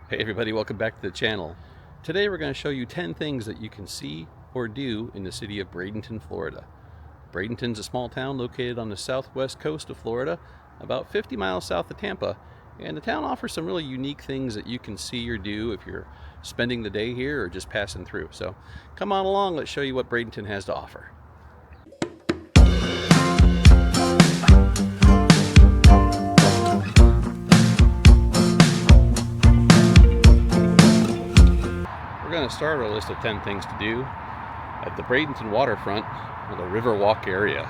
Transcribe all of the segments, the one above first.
Hey everybody, welcome back to the channel. Today we're going to show you 10 things that you can see or do in the city of Bradenton, Florida. Bradenton's a small town located on the southwest coast of Florida, about 50 miles south of Tampa, and the town offers some really unique things that you can see or do if you're spending the day here or just passing through. So come on along, let's show you what Bradenton has to offer. We're going to start our list of 10 things to do at the Bradenton waterfront or the Riverwalk area.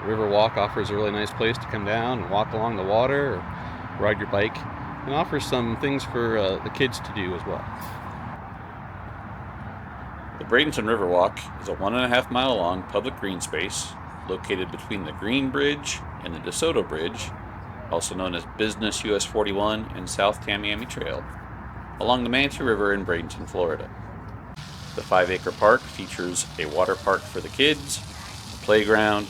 The Riverwalk offers a really nice place to come down and walk along the water or ride your bike, and offers some things for the kids to do as well. The Bradenton Riverwalk is a 1.5 mile long public green space located between the Green Bridge and the Soto Bridge, also known as Business US 41 and South Tamiami Trail, along the Manatee River in Bradenton, Florida. The 5-acre park features a water park for the kids, a playground,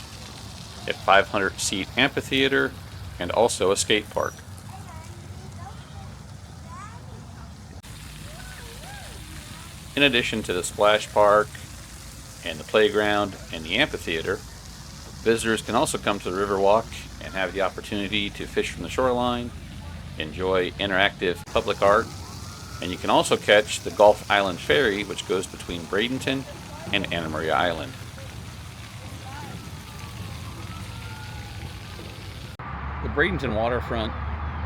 a 500-seat amphitheater, and also a skate park. In addition to the splash park and the playground and the amphitheater, visitors can also come to the Riverwalk and have the opportunity to fish from the shoreline, enjoy interactive public art, and you can also catch the Gulf Island Ferry, which goes between Bradenton and Anna Maria Island. The Bradenton waterfront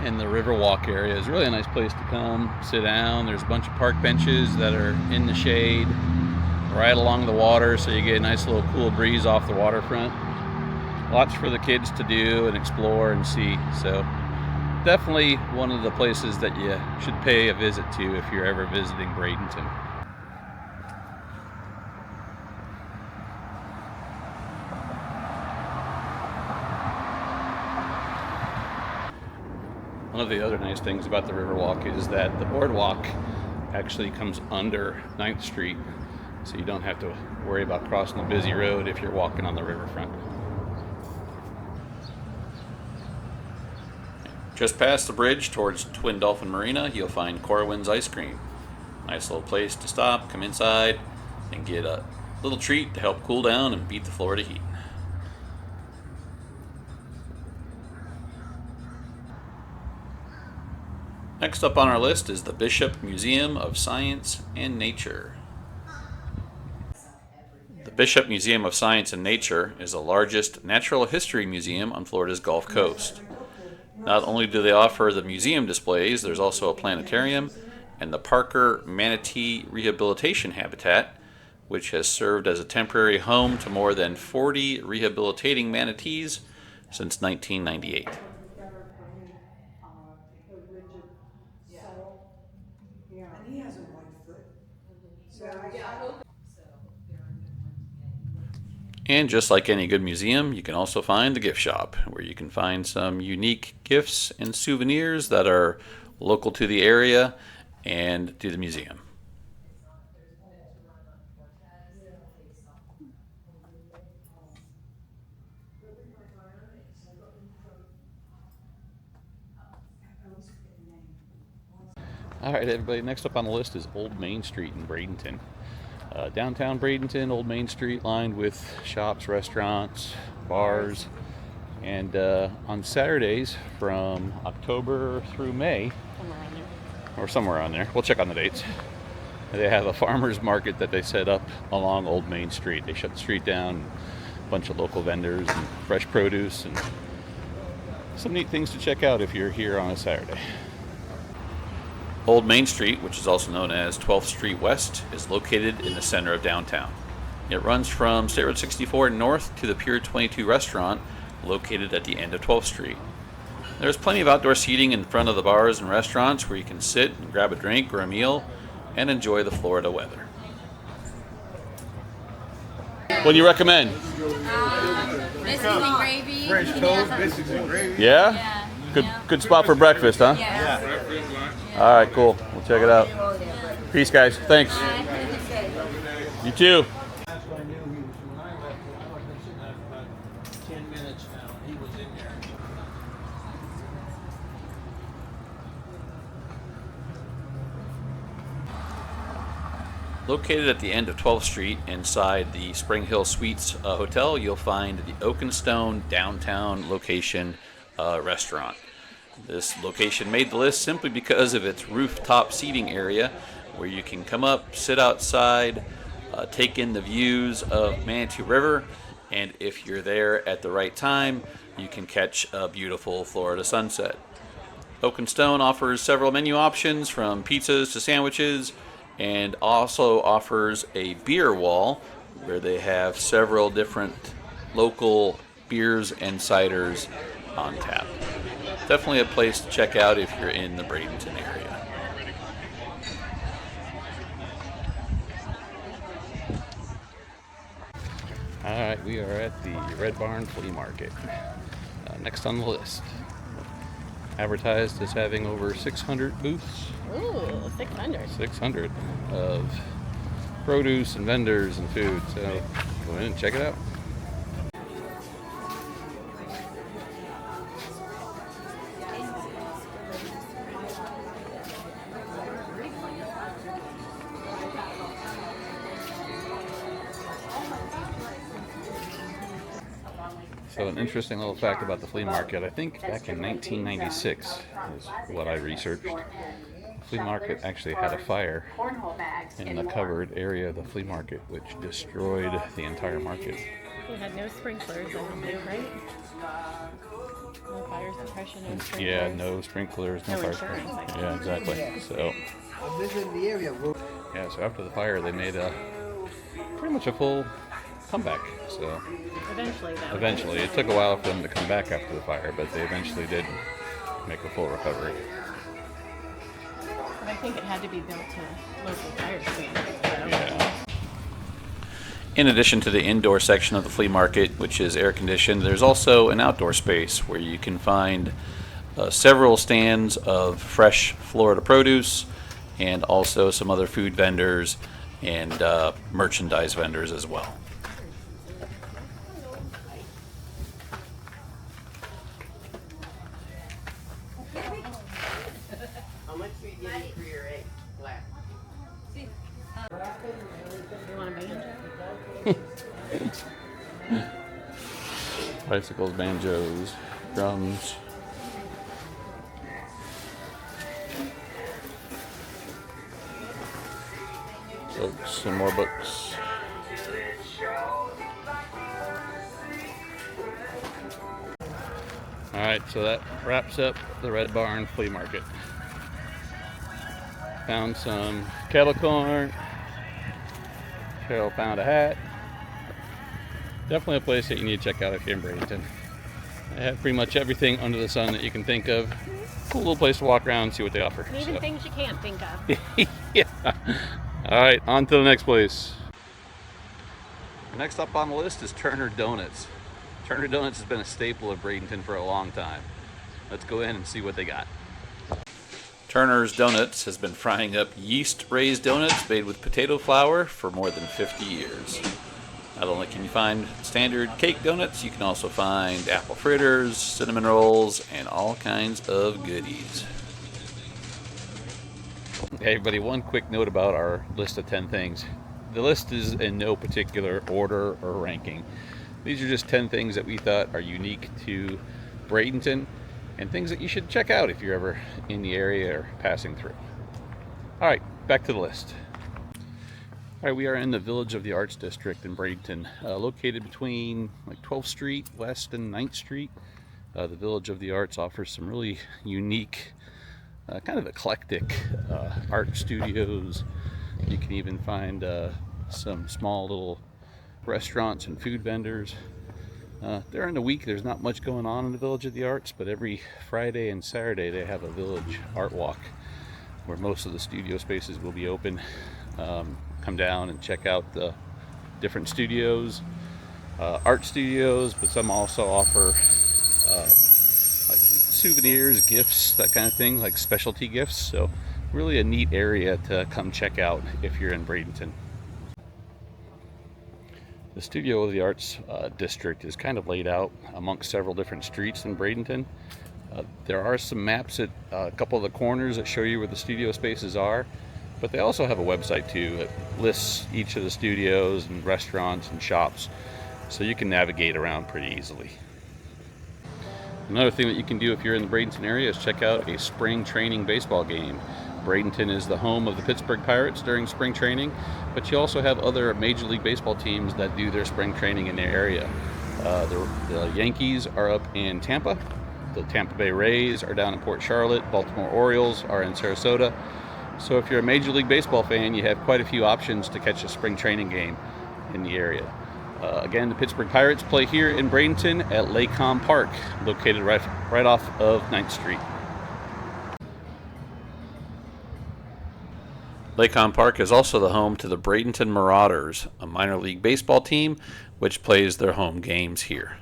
and the Riverwalk area is really a nice place to come, sit down. There's a bunch of park benches that are in the shade right along the water, so you get a nice little cool breeze off the waterfront. Lots for the kids to do and explore and see. So definitely one of the places that you should pay a visit to if you're ever visiting Bradenton. One of the other nice things about the Riverwalk is that the boardwalk actually comes under 9th Street, so you don't have to worry about crossing a busy road if you're walking on the riverfront. Just past the bridge towards Twin Dolphin Marina, you'll find Corwin's Ice Cream. Nice little place to stop, come inside, and get a little treat to help cool down and beat the Florida heat. Next up on our list is the Bishop Museum of Science and Nature. The Bishop Museum of Science and Nature is the largest natural history museum on Florida's Gulf Coast. Not only do they offer the museum displays, there's also a planetarium and the Parker Manatee Rehabilitation Habitat, which has served as a temporary home to more than 40 rehabilitating manatees since 1998. And just like any good museum, you can also find the gift shop, where you can find some unique gifts and souvenirs that are local to the area and to the museum. All right, everybody, next up on the list is Old Main Street in Bradenton. Downtown Bradenton, Old Main Street, lined with shops, restaurants, bars, and on Saturdays from October through May, or somewhere on there, we'll check on the dates, they have a farmer's market that they set up along Old Main Street. They shut the street down, a bunch of local vendors and fresh produce, and some neat things to check out if you're here on a Saturday. Old Main Street, which is also known as 12th Street West, is located in the center of downtown. It runs from State Road 64 north to the Pier 22 restaurant, located at the end of 12th Street. There's plenty of outdoor seating in front of the bars and restaurants where you can sit and grab a drink or a meal and enjoy the Florida weather. What do you recommend? Biscuits and gravy. French toast, biscuits and gravy. Yeah? Yeah. Good spot for breakfast, huh? Yeah. All right, cool. We'll check it out. Peace, guys. Thanks. You too. That's what I knew he was, when I left, I've been sitting there for about 10 minutes now, and he was in there. Located at the end of 12th Street inside the Spring Hill Suites Hotel, you'll find the Oak and Stone downtown location restaurant. This location made the list simply because of its rooftop seating area where you can come up, sit outside, take in the views of Manitou River, and if you're there at the right time, you can catch a beautiful Florida sunset. Oak and Stone offers several menu options from pizzas to sandwiches, and also offers a beer wall where they have several different local beers and ciders on tap. Definitely a place to check out if you're in the Bradenton area. Alright, we are at the Red Barn Flea Market. Next on the list. Advertised as having over 600 booths. Ooh, 600. 600 of produce and vendors and food. So go in and check it out. So an interesting little fact about the flea market, I think back in 1996 is what I researched. The flea market actually had a fire in the covered area of the flea market, which destroyed the entire market. They had no sprinklers, I don't think, right? No fire suppression, no sprinklers. Yeah, no sprinklers, no fire insurance, suppression. I Yeah, exactly. So, I visited the area. yeah, so after the fire, they made a pretty much a full comeback. So Eventually, it took a while for them to come back after the fire, but they eventually did make a full recovery. But I think it had to be built to local fire standards. So. Yeah. In addition to the indoor section of the flea market, which is air conditioned, there's also an outdoor space where you can find several stands of fresh Florida produce and also some other food vendors and merchandise vendors as well. How much do you get for your egg flat? You want a banjo? Bicycles, banjos, drums. Books and more books. Alright, so that wraps up the Red Barn Flea Market. Found some kettle corn. Carol found a hat. Definitely a place that you need to check out if you're in Bradenton. They have pretty much everything under the sun that you can think of. Cool little place to walk around and see what they offer. And even things you can't think of. Yeah. Alright, on to the next place. Next up on the list is Turner Donuts. Turner Donuts has been a staple of Bradenton for a long time. Let's go in and see what they got. Turner's Donuts has been frying up yeast-raised donuts made with potato flour for more than 50 years. Not only can you find standard cake donuts, you can also find apple fritters, cinnamon rolls, and all kinds of goodies. Hey everybody, one quick note about our list of 10 things. The list is in no particular order or ranking. These are just 10 things that we thought are unique to Bradenton and things that you should check out if you're ever in the area or passing through. Alright, back to the list. Alright, we are in the Village of the Arts District in Bradenton, located between like 12th Street West and 9th Street. The Village of the Arts offers some really unique, kind of eclectic art studios. You can even find some small little restaurants and food vendors. During the week there's not much going on in the Village of the Arts, but every Friday and Saturday they have a village art walk where most of the studio spaces will be open. Come down and check out the different studios, art studios, but some also offer like souvenirs, gifts, that kind of thing, like specialty gifts. So really a neat area to come check out if you're in Bradenton. The Studio of the Arts district is kind of laid out amongst several different streets in Bradenton. There are some maps at a couple of the corners that show you where the studio spaces are. But they also have a website too that lists each of the studios and restaurants and shops, so you can navigate around pretty easily. Another thing that you can do if you're in the Bradenton area is check out a spring training baseball game. Bradenton is the home of the Pittsburgh Pirates during spring training, but you also have other Major League Baseball teams that do their spring training in their area. The Yankees are up in Tampa. The Tampa Bay Rays are down in Port Charlotte. Baltimore Orioles are in Sarasota. So if you're a Major League Baseball fan, you have quite a few options to catch a spring training game in the area. Again, the Pittsburgh Pirates play here in Bradenton at LECOM Park, located right off of 9th Street. LECOM Park is also the home to the Bradenton Marauders, a minor league baseball team which plays their home games here.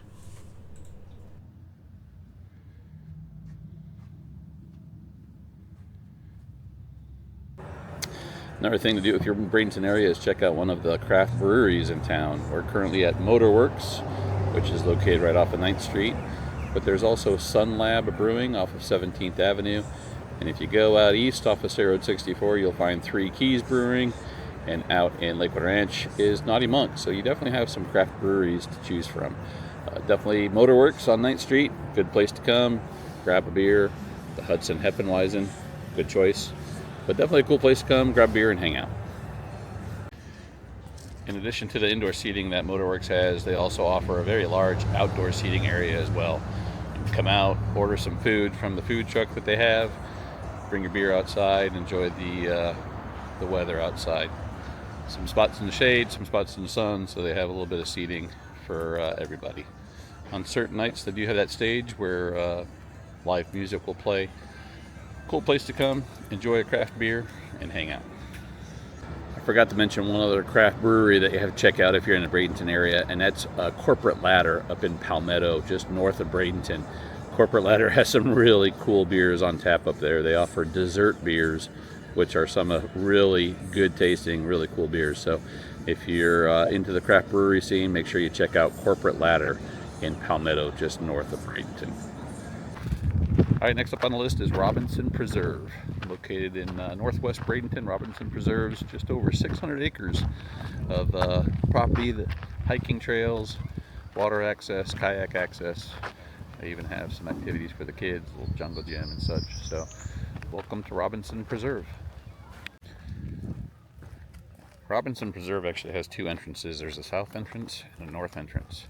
Another thing to do if you're in the Bradenton area is check out one of the craft breweries in town. We're currently at Motorworks, which is located right off of 9th Street. But there's also Sun Lab Brewing off of 17th Avenue. And if you go out east off of State Road 64, you'll find Three Keys Brewing. And out in Lakewood Ranch is Naughty Monk. So you definitely have some craft breweries to choose from. Definitely Motorworks on 9th Street, good place to come. Grab a beer. The Hudson Heppenweisen, good choice. But definitely a cool place to come, grab beer, and hang out. In addition to the indoor seating that Motorworks has, they also offer a very large outdoor seating area as well. You can come out, order some food from the food truck that they have, bring your beer outside, enjoy the weather outside. Some spots in the shade, some spots in the sun, so they have a little bit of seating for everybody. On certain nights, they do have that stage where live music will play. Cool place to come, enjoy a craft beer, and hang out. I forgot to mention one other craft brewery that you have to check out if you're in the Bradenton area, and that's Corporate Ladder up in Palmetto, just north of Bradenton. Corporate Ladder has some really cool beers on tap up there. They offer dessert beers, which are some really good tasting, really cool beers. So if you're into the craft brewery scene, make sure you check out Corporate Ladder in Palmetto, just north of Bradenton. All right, next up on the list is Robinson Preserve. Located in northwest Bradenton, Robinson Preserve's just over 600 acres of property, the hiking trails, water access, kayak access. They even have some activities for the kids, a little jungle gym and such. So welcome to Robinson Preserve. Robinson Preserve actually has two entrances. There's a south entrance and a north entrance.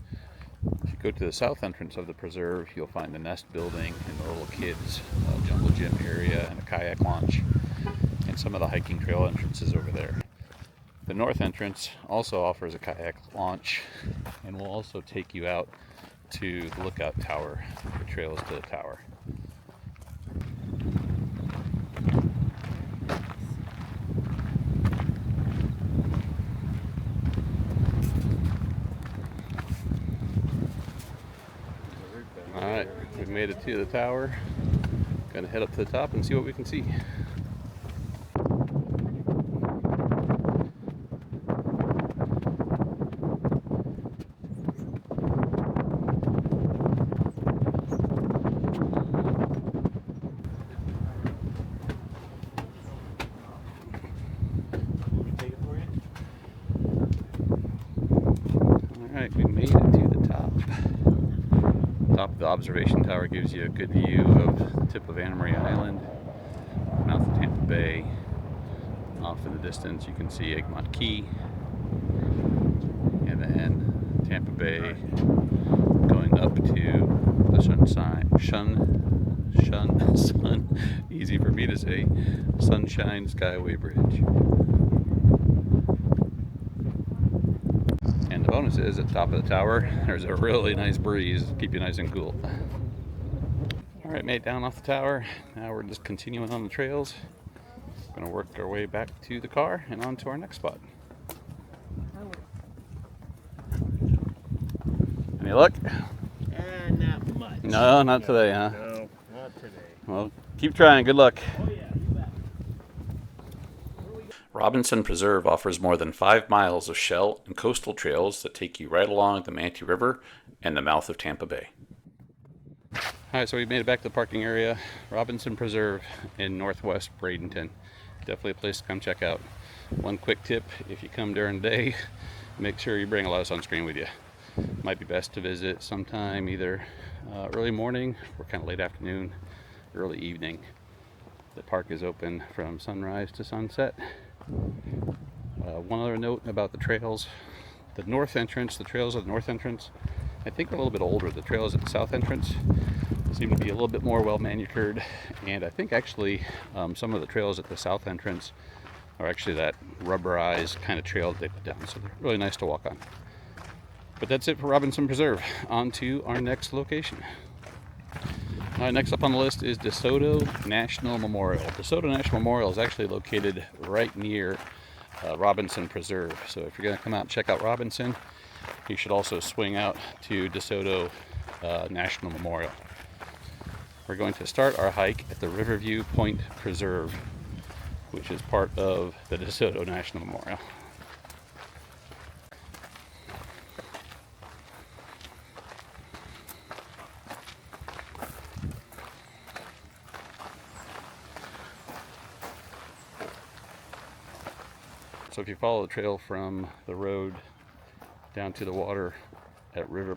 If you go to the south entrance of the preserve, you'll find the nest building and the little kids jungle gym area and a kayak launch and some of the hiking trail entrances over there. The north entrance also offers a kayak launch and will also take you out to the lookout tower, the trails to the tower. Alright, we've made it to the tower. Gonna head up to the top and see what we can see. Alright, we made it to the top. Top of the observation tower gives you a good view of the tip of Anna Maria Island, mouth of Tampa Bay. Off in the distance you can see Egmont Key, and then Tampa Bay going up to the easy for me to say, Sunshine Skyway Bridge. And the bonus is at the top of the tower, there's a really nice breeze, keep you nice and cool. All right, made down off the tower. Now we're just continuing on the trails. Gonna work our way back to the car and on to our next spot. Any luck? Not much. No, not today, huh? No, not today. Well, keep trying. Good luck. Oh yeah, you bet. Robinson Preserve offers more than 5 miles of shell and coastal trails that take you right along the Manatee River and the mouth of Tampa Bay. All right, so we made it back to the parking area, Robinson Preserve in northwest Bradenton. definitely a place to come check out. One quick tip, if you come during the day, make sure you bring a lot of sunscreen with you. Might be best to visit sometime either early morning or kind of late afternoon, early evening. The park is open from sunrise to sunset. One other note about the trails. The north entrance, the trails of the north entrance, I think are a little bit older. The trails at the south entrance seem to be a little bit more well manicured, and I think actually some of the trails at the south entrance are actually that rubberized kind of trail that they put down, so they're really nice to walk on. But that's it for Robinson Preserve. On to our next location. All right, next up on the list is DeSoto National Memorial. DeSoto National Memorial is actually located right near Robinson Preserve. So if you're going to come out and check out Robinson, you should also swing out to DeSoto National Memorial. We're going to start our hike at the Riverview Point Preserve, which is part of the DeSoto National Memorial. So if you follow the trail from the road down to the water at Riverview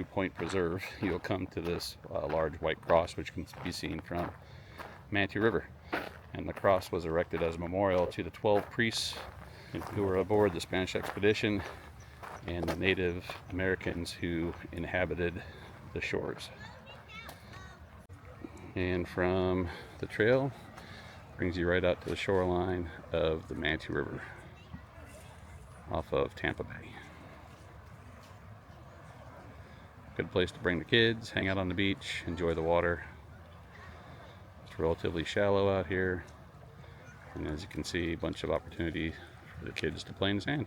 Point Preserve, you'll come to this large white cross, which can be seen from Manatee River. And the cross was erected as a memorial to the 12 priests who were aboard the Spanish expedition and the Native Americans who inhabited the shores. And from the trail, brings you right out to the shoreline of the Manatee River off of Tampa Bay. Good place to bring the kids, hang out on the beach, enjoy the water. It's relatively shallow out here, and as you can see, a bunch of opportunity for the kids to play in the sand.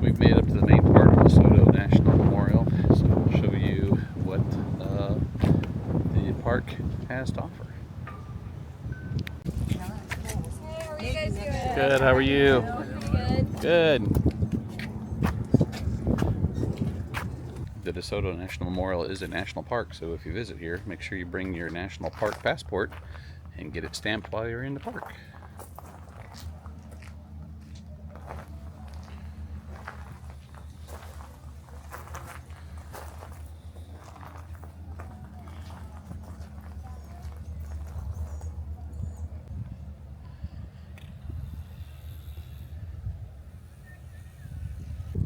We've made it up to the main part of the Soto National Memorial, so we'll show you what the park has to offer. Hey, how are you guys doing? Good, how are you? Good. Good. The DeSoto National Memorial is a national park, so if you visit here, make sure you bring your national park passport and get it stamped while you're in the park.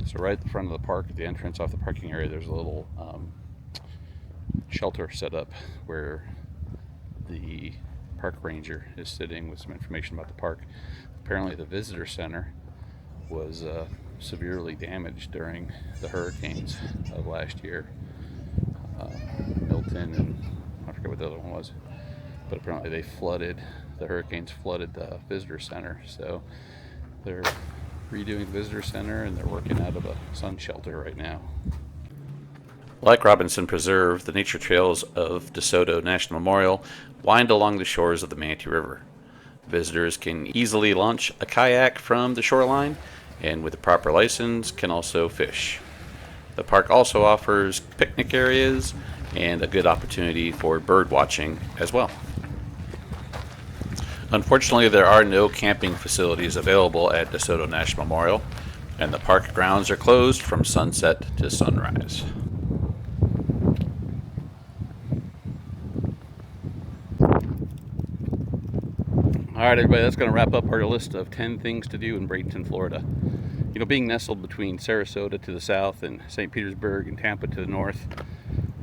So right at the front of the park, at the entrance off the parking area, there's a little shelter set up where the park ranger is sitting with some information about the park. Apparently the visitor center was severely damaged during the hurricanes of last year. Milton and I forget what the other one was, but apparently the hurricanes flooded the visitor center, so they're redoing the visitor center and they're working out of a sun shelter right now. Like Robinson Preserve, the nature trails of DeSoto National Memorial wind along the shores of the Manatee River. Visitors can easily launch a kayak from the shoreline and with a proper license can also fish. The park also offers picnic areas and a good opportunity for bird watching as well. Unfortunately, there are no camping facilities available at DeSoto National Memorial, and the park grounds are closed from sunset to sunrise. All right, everybody, that's going to wrap up our list of 10 things to do in Bradenton, Florida. You know, being nestled between Sarasota to the south and St. Petersburg and Tampa to the north,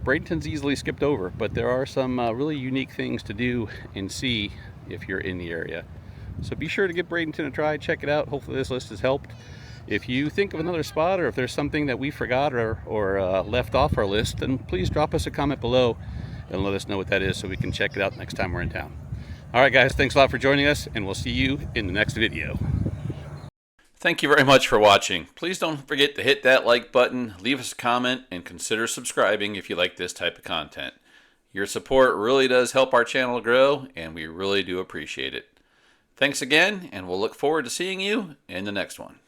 Bradenton's easily skipped over, but there are some really unique things to do and see if you're in the area. So be sure to give Bradenton a try, check it out. Hopefully this list has helped. If you think of another spot or if there's something that we forgot or left off our list, then please drop us a comment below and let us know what that is so we can check it out next time we're in town. All right, guys, thanks a lot for joining us, and we'll see you in the next video. Thank you very much for watching. Please don't forget to hit that like button, leave us a comment, and consider subscribing if you like this type of content. Your support really does help our channel grow, and we really do appreciate it. Thanks again, and we'll look forward to seeing you in the next one.